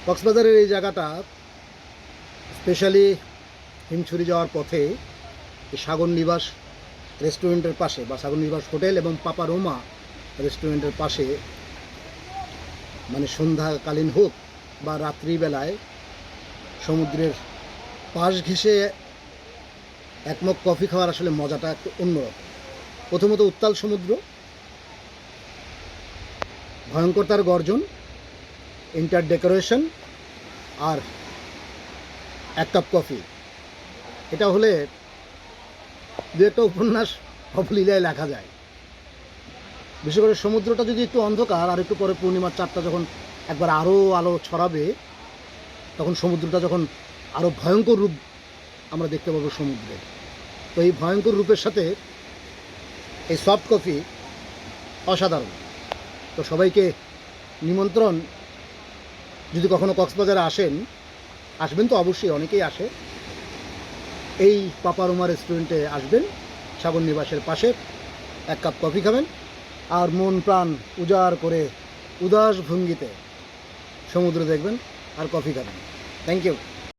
কক্সবাজারের এই জায়গাটা স্পেশালি হিমছড়ি যাওয়ার পথে এই সাগর নিবাস রেস্টুরেন্টের পাশে বা সাগর নিবাস হোটেল এবং পাপারোমা রেস্টুরেন্টের পাশে, মানে সন্ধ্যাকালীন হোক বা রাত্রিবেলায় সমুদ্রের পাশ ঘেঁষে এক মগ কফি খাওয়ার আসলে মজাটা একটু অন্যরকম। প্রথমত উত্তাল সমুদ্র, ভয়ঙ্কর তার গর্জন, ইন্টার ডেকোরেশন, আর এক কাপ কফি। এটা হলে দু একটা উপন্যাস অবলীলায় লেখা যায়। বিশেষ করে সমুদ্রটা যদি একটু অন্ধকার আর একটু পরে পূর্ণিমার চাঁদটা যখন একবার আরও আলো ছড়াবে, তখন সমুদ্রটা যখন আরও ভয়ঙ্কর রূপ আমরা দেখতে পাবো সমুদ্রে। তো এই ভয়ঙ্কর রূপের সাথে এই সফট কফি অসাধারণ। তো সবাইকে নিমন্ত্রণ, যদি কখনো কক্সবাজারে আসবেন তো অবশ্যই, অনেকেই আসে, এই পাপারোমা রেস্টুরেন্টে আসবেন, সাগর নিবাসের পাশে এক কাপ কফি খাবেন আর মন প্রাণ উজাড় করে উদাস ভঙ্গিতে সমুদ্র দেখবেন আর কফি খাবেন। Thank you.